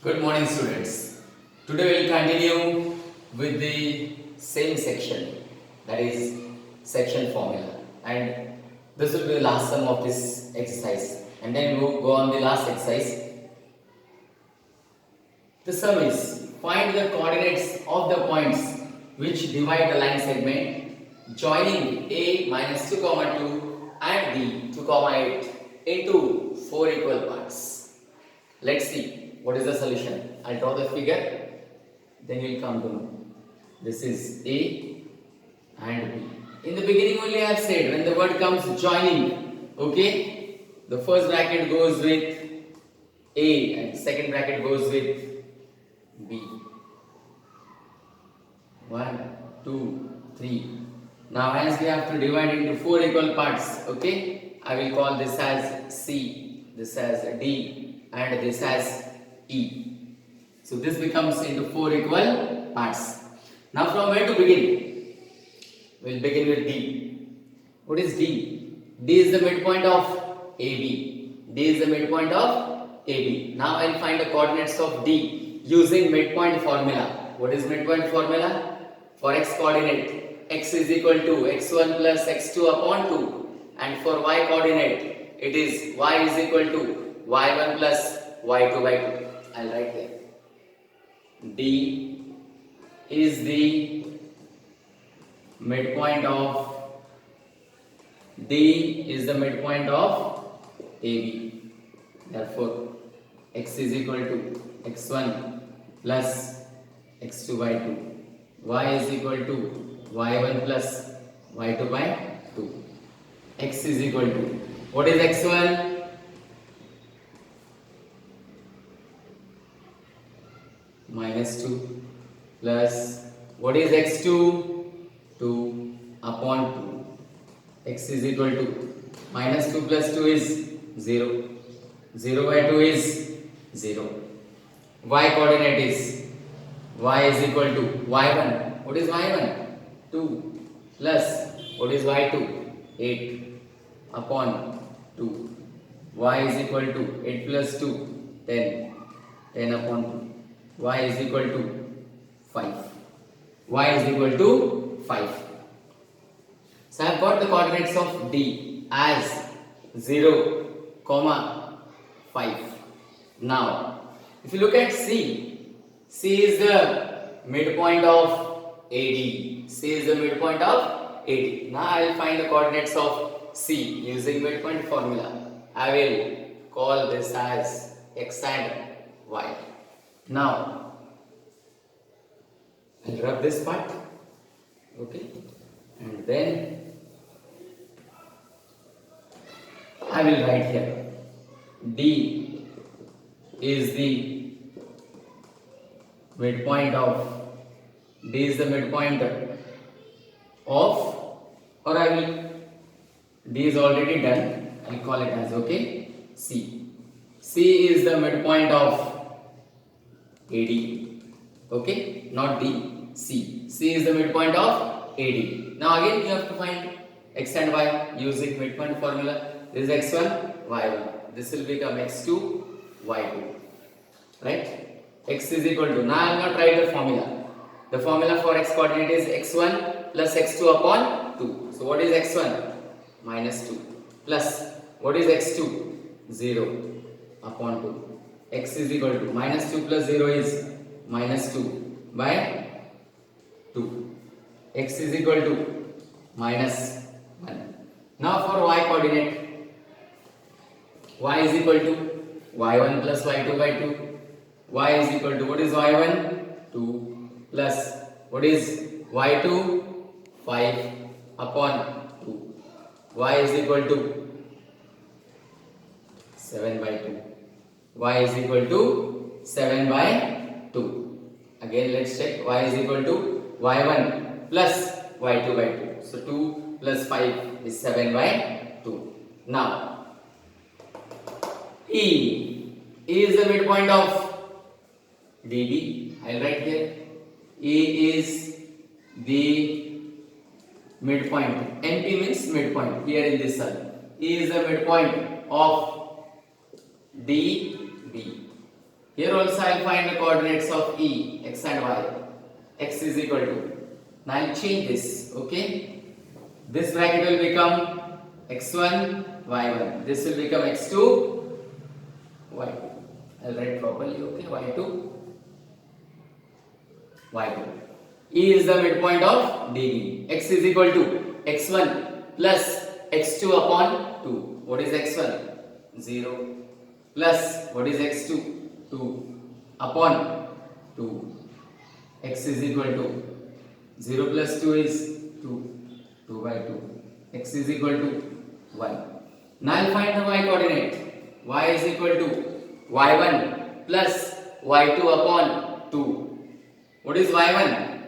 Good morning, students. Today we'll continue with the same section, that is section formula, and this will be the last sum of this exercise, and then we'll go on the last exercise. The sum is find the coordinates of the points which divide the line segment joining a minus 2 comma 2 and b 2 comma 8 into 4 equal parts. Let's see what is the solution. I'll draw the figure, then you'll come to know. This is A and B. In the beginning only I have said when the word comes joining, okay, the first bracket goes with A and second bracket goes with B. 1, 2, 3. Now as we have to divide into 4 equal parts, okay, I will call this as C, this as D and this as E. So this becomes into 4 equal parts. Now from where to begin? We'll begin with D. What is D? D is the midpoint of AB. D is the midpoint of AB. Now I'll find the coordinates of D using midpoint formula. What is midpoint formula? For x coordinate, x is equal to x1 plus x2 upon 2. And for y coordinate, it is y is equal to y1 plus y2 by 2. I'll write here. D is the midpoint of AB. Therefore, x is equal to x1 plus x2 by 2. Y is equal to y1 plus y2 by 2. X is equal to, what is x1? Minus 2 plus, what is x2? 2 upon 2. X is equal to, minus 2 plus 2 is 0. 0 by 2 is 0. Y coordinate is, y is equal to y1. What is y1? 2 plus, what is y2? 8 upon 2. Y is equal to 8 plus 2, 10. 10 upon 2. Y is equal to 5. Y is equal to 5. So I have got the coordinates of D as 0, 5. Now, if you look at C, C is the midpoint of AD. C is the midpoint of AD. Now I will find the coordinates of C using midpoint formula. I will call this as X and Y. Now, I'll rub this part, okay, and then I will write here D is the midpoint of, D is the midpoint of, or I will, D is already done, I will call it as, okay, C. C is the midpoint of AD, okay, not D, C. C is the midpoint of AD. Now again you have to find X and Y using midpoint formula. This is X1, Y1. This will become X2, Y2. Right? X is equal to, now I will not write the formula. The formula for X coordinate is X1 plus X2 upon 2. So what is X1? Minus 2. Plus, what is X2? 0 upon 2. X is equal to, minus 2 plus 0 is minus 2 by 2. X is equal to minus 1. Now for Y coordinate, Y is equal to y1 plus y2 by 2. Y is equal to, what is y1? 2 plus, what is y2? 5 upon 2. Y is equal to 7 by 2. Y is equal to 7 by 2. Again let's check. Y is equal to y1 plus y2 by 2. So 2 plus 5 is 7 by 2. Now E is the midpoint of DB. I'll write here. E is the midpoint. NP means midpoint here in this cell. E is the midpoint of DB. Here also I will find the coordinates of E, x and y. X is equal to. Now I will change this. Okay. This bracket will become x1, y1. This will become x2, y2. I will write properly. Okay. y2, y2. E is the midpoint of DB. X is equal to x1 plus x2 upon 2. What is x1? 0. Plus what is x2? 2 upon 2. X is equal to 0 plus 2 is 2. 2 by 2. X is equal to 1. Now I will find the y coordinate. Y is equal to y1 plus y2 upon 2. What is y1?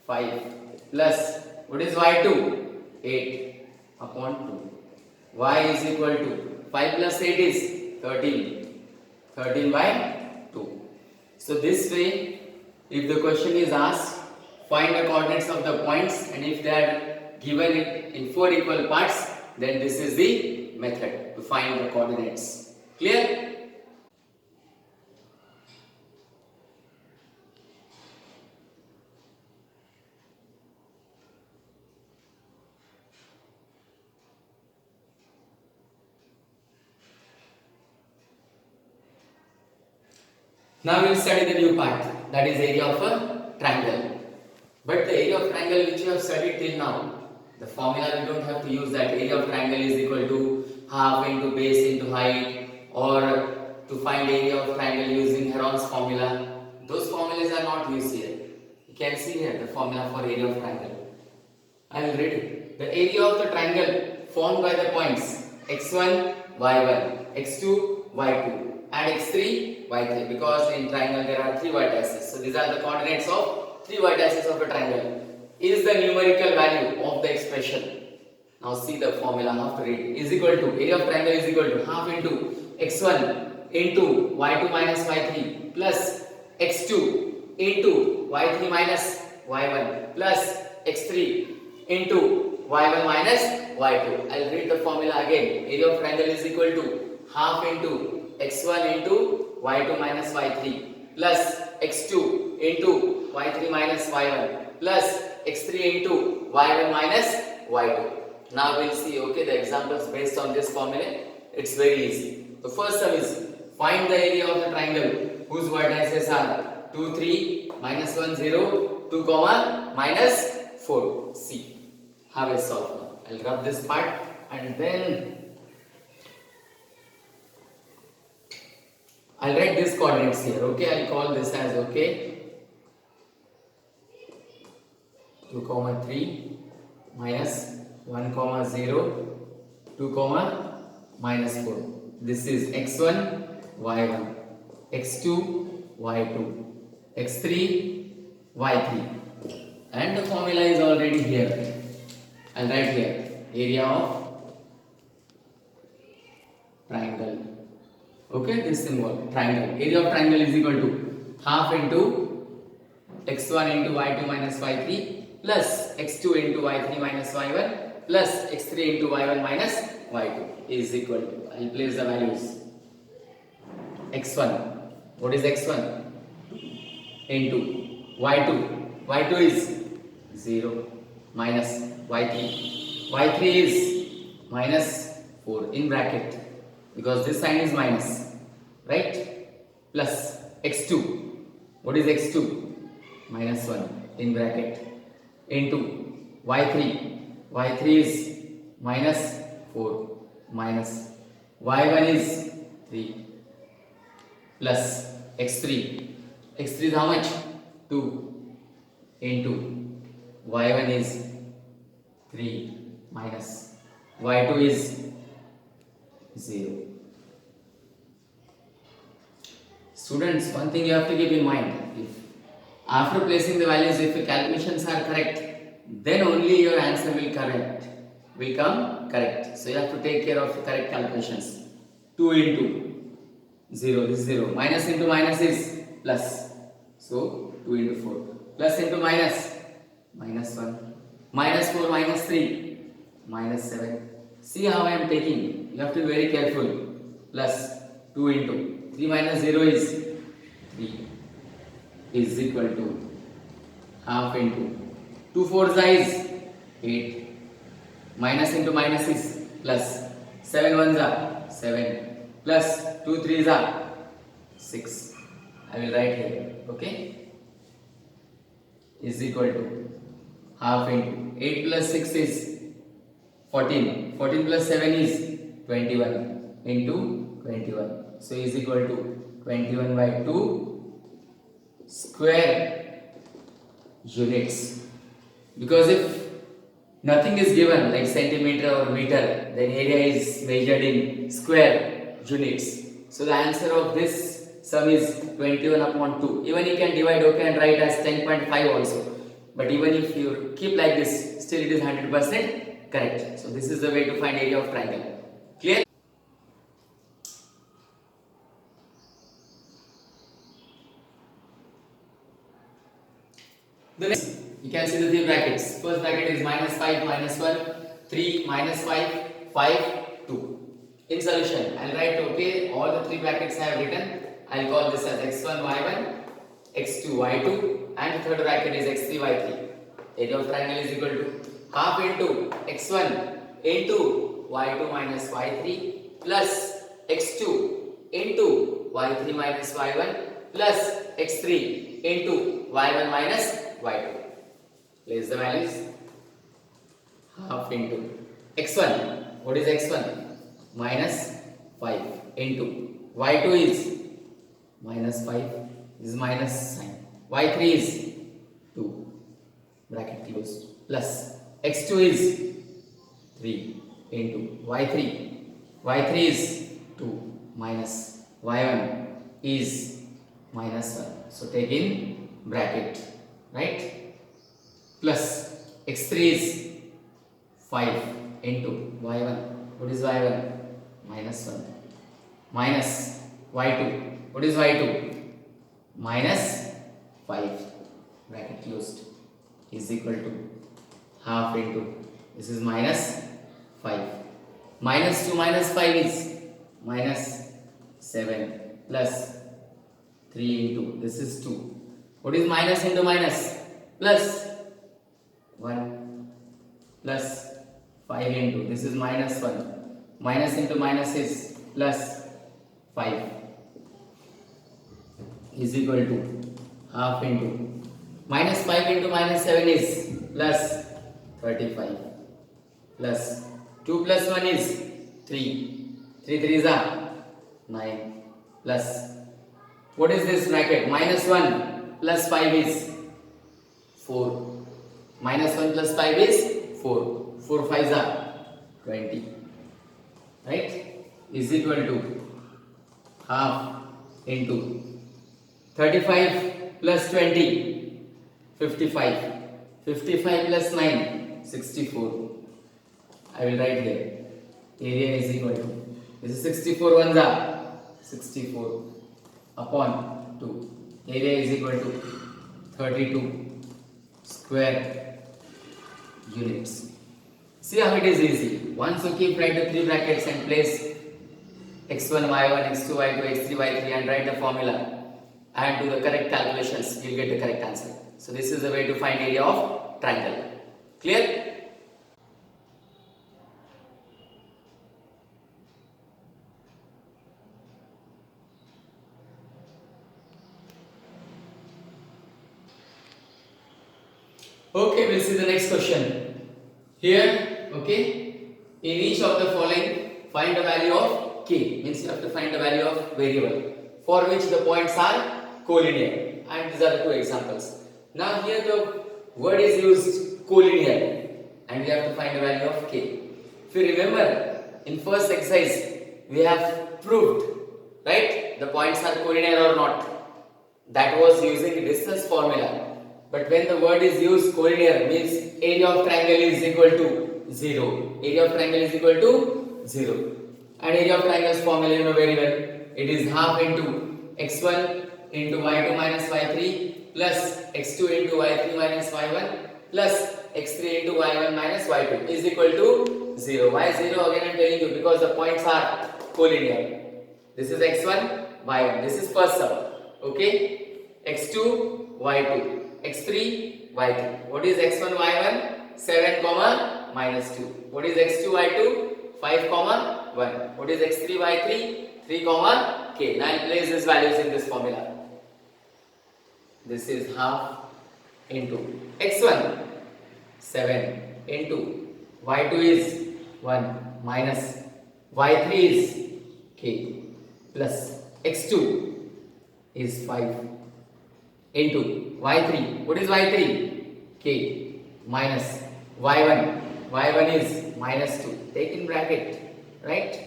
5 plus what is y2? 8 upon 2. Y is equal to 5 plus 8 is 13. 13 by 2. So this way, if the question is asked, find the coordinates of the points, and if they are given it in 4 equal parts, then this is the method to find the coordinates. Clear? Now we will study the new part, that is area of a triangle. But the area of triangle which you have studied till now, the formula we don't have to use that. Area of triangle is equal to half into base into height, or to find area of triangle using Heron's formula. Those formulas are not used here. You can see here the formula for area of triangle. I will read it. The area of the triangle formed by the points x1, y1, x2, y2 and x3, y3, because in triangle there are 3 vertices. So these are the coordinates of 3 vertices of a triangle. Is the numerical value of the expression. Now see the formula, how to read. Is equal to, area of triangle is equal to half into x1 into y2 minus y3 plus x2 into y3 minus y1 plus x3 into y1 minus y2. I will read the formula again. Area of triangle is equal to half into x1 into y2 minus y3 plus x2 into y3 minus y1 plus x3 into y1 minus y2. Now we will see, okay, the examples based on this formula. It's very easy. The first sum is find the area of the triangle whose vertices are 2, 3, minus 1, 0, 2, comma, minus 4. See how I solve now. I'll rub this part and then I'll write these coordinates here. Okay, I'll call this as, okay, 2, 3, minus 1, 0, 2, minus 4. This is x1, y1, x2, y2, x3, y3. And the formula is already here. I'll write here, area of triangle. Okay, this symbol, triangle. Area of triangle is equal to half into x1 into y2 minus y3 plus x2 into y3 minus y1 plus x3 into y1 minus y2 is equal to, I will place the values. x1, what is x1? Into y2, y2 is 0 minus y3, y3 is minus 4 in bracket, because this sign is minus, right? Plus x2. What is x2? Minus 1 in bracket. Into y3. y3 is minus 4 minus y1 is 3 plus x3. x3 is how much? 2 into y1 is 3 minus y2 is 0. Students, one thing you have to keep in mind, if after placing the values, if the calculations are correct, then only your answer will come correct. So you have to take care of the correct calculations. 2 into 0, this is 0. Minus into minus is plus. So 2 into 4. Plus into minus, minus 1. Minus 4, minus 3, minus 7. See how I am taking. You have to be very careful. Plus 2 into 3 minus 0 is 3 is equal to half into 2 4s is 8, minus into minus is plus, 7 1s are 7, plus 2 3s are 6. I will write here, okay, is equal to half into 8 plus 6 is 14, 14 plus 7 is 21 into 21, so is equal to 21 by 2 square units. Because if nothing is given like centimeter or meter, then area is measured in square units. So the answer of this sum is 21 upon 2. Even you can divide, okay, and write as 10.5 also. But even if you keep like this, still it is 100% correct. So this is the way to find area of triangle. Clear? The next, you can see the three brackets. First bracket is minus 5, minus 1, 3, minus 5, 5, 2. In solution, I'll write, okay, all the three brackets I have written. I'll call this as x1, y1, x2, y2, and the third bracket is x3, y3. Area of triangle is equal to half into x1 into y2 minus y3 plus x2 into y3 minus y1 plus x3 into y1 minus y2. Place the values. Half into x1. What is x1? Minus 5 into y2 is minus 5. This is minus sign. y3 is 2. Bracket closed. Plus x2 is 3 into y3. y3 is 2 minus y1 is minus 1. So take in bracket, right? Plus x3 is 5 into y1. What is y1? Minus 1. Minus y2. What is y2? Minus 5. Bracket closed. Is equal to half into, this is minus 5. Minus 2 minus 5 is minus 7 plus 3 into, this is 2. What is minus into minus? Plus 1 plus 5 into, this is minus 1. Minus into minus is plus 5 is equal to half into, minus 5 into minus 7 is plus 35 plus 2 plus 1 is 3. 3 3s are 9 plus, what is this bracket? Minus 1 plus 5 is 4. Minus 1 plus 5 is 4. 4 5s are 20. Right? Is equal to half into 35 plus 20. 55. 55 plus 9, 64. I will write here. Area is equal to, this is 64 ones are 64 upon 2. Area is equal to 32 square units. See how it is easy. Once you keep write the three brackets and place x1, y1, x2, y2, x3, y3 and write the formula and do the correct calculations, you will get the correct answer. So this is the way to find area of triangle. Clear? Okay, we'll see the next question. Here, okay, in each of the following, find the value of k. Means you have to find the value of variable for which the points are collinear. And these are the two examples. Now here the word is used collinear and we have to find the value of k. If you remember, in first exercise we have proved, right, the points are collinear or not. That was using distance formula. But when the word is used collinear, means area of triangle is equal to 0. Area of triangle is equal to 0. And area of triangle's formula you know very well. It is half into x1 into y2 minus y3 plus x2 into y3 minus y1 plus x3 into y1 minus y2 is equal to 0. Why 0? Again I am telling you, because the points are collinear. This is x1, y1. This is first sum. Okay, x2 y2, x3 y3. What is x1 y1? 7 comma minus 2. What is x2 y2? 5 comma 1. What is x3 y3? 3 comma k. Now place these values in this formula. This is half into x1 7 into y2 is 1 minus y3 is k plus x2 is 5 into y3. What is y3? K minus y1. y1 is minus 2. Take in bracket, right?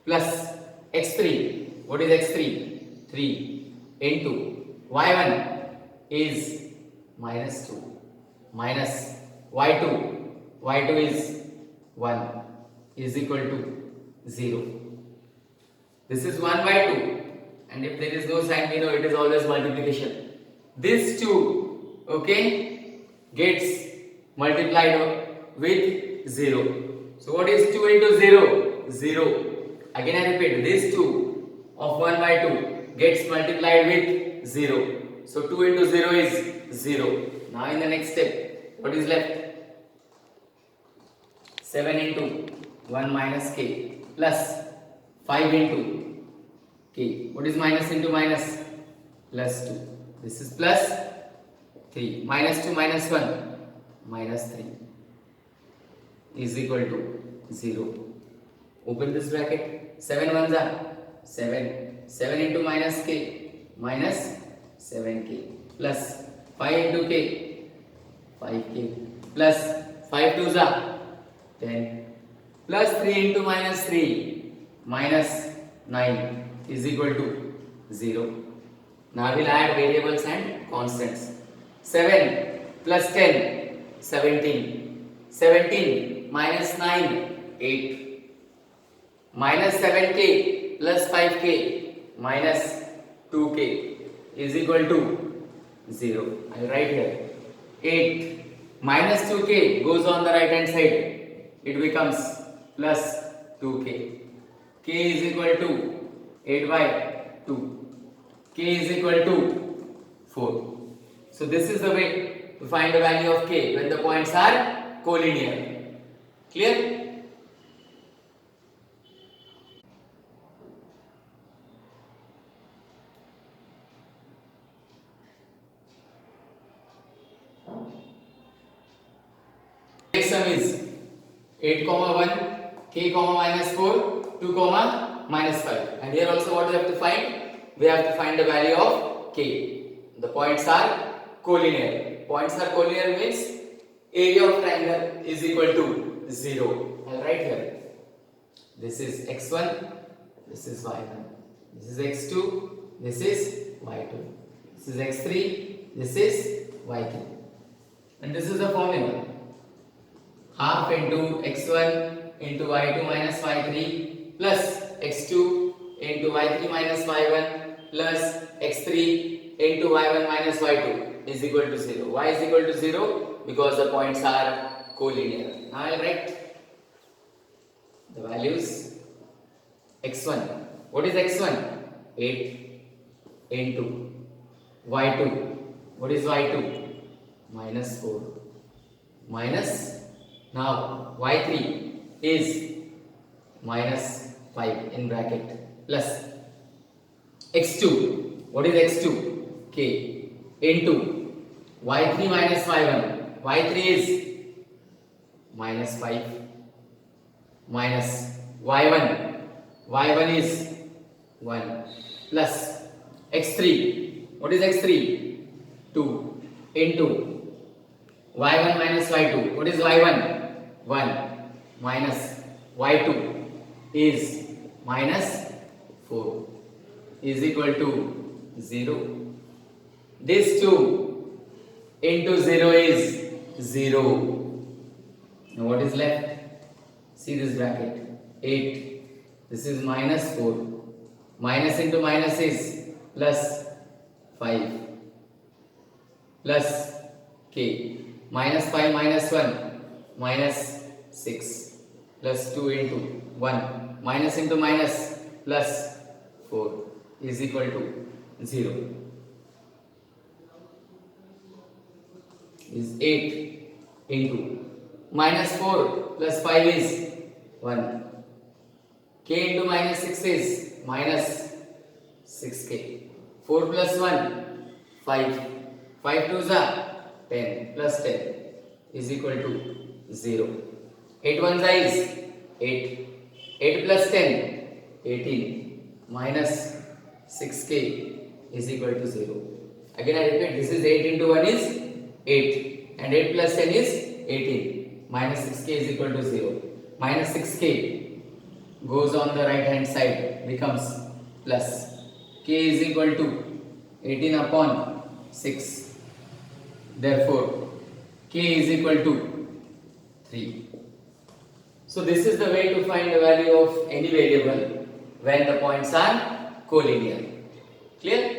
Plus x3. What is x3? 3 into y1 is minus 2 minus y2. y2 is 1 is equal to 0. This is 1 by 2, and if there is no sign, we know it is always multiplication. This 2, okay, gets multiplied with 0. So what is 2 into 0? 0. Again I repeat, this 2 of 1 by 2 gets multiplied with 0. So 2 into 0 is 0. Now in the next step, what is left? 7 into 1 minus k plus 5 into k. What is minus into minus? Plus 2. This is plus 3. Minus 2 minus 1 minus 3 is equal to 0. Open this bracket. 7 ones are 7. 7 into minus k minus 7k plus 5 into k 5k plus 5 twos are 10 plus 3 into minus 3 minus 9 is equal to 0. Now we'll add variables and constants. 7 plus 10, 17. 17 minus 9, 8. Minus 7k plus 5k minus 2k is equal to 0. I'll write here. 8 minus 2k goes on the right hand side. It becomes plus 2k. K is equal to 8 by 2. K is equal to 4. So this is the way to find the value of k when the points are collinear. Clear? Next sum is 8 comma 1, k comma minus 4, 2 comma minus 5. And here also what we have to find? We have to find the value of k. The points are collinear. Points are collinear means area of triangle is equal to 0. I'll write here. This is x1, this is y1. This is x2, this is y2. This is x3, this is y3. And this is the formula. Half into x1 into y2 minus y3 plus x2 into y3 minus y1 plus x3 into y1 minus y2 is equal to 0. Why is equal to 0? Because the points are collinear. Now I will write the values. x1. What is x1? 8 into y2. What is y2? Minus 4 minus. Now y3 is minus 5 in bracket plus x2. What is x2? K into y3 minus y1. y3 is minus 5 minus y1. y1 is 1 plus x3. What is x3? 2 into y1 minus y2. What is y1? 1 minus y2 is minus 4 is equal to 0. This 2 into 0 is 0. Now what is left? See this bracket. 8. This is minus 4. Minus into minus is plus 5 plus k. Minus 5 minus 1 minus 6 plus 2 into 1 minus into minus plus 4 is equal to 0 is 8 into minus 4 plus 5 is 1. K into minus 6 is minus 6k. 4 plus 1 5. 5 2s are 10 plus 10 is equal to 0. 8 1s is 8. 8 plus 10 18 minus 6k is equal to 0. Again I repeat, this is 8 into 1 is 8 and 8 plus 10 is 18 minus 6k is equal to 0. Minus 6k goes on the right hand side, becomes plus k is equal to 18 upon 6. Therefore k is equal to 3. So this is the way to find the value of any variable when the points are collinear. Clear?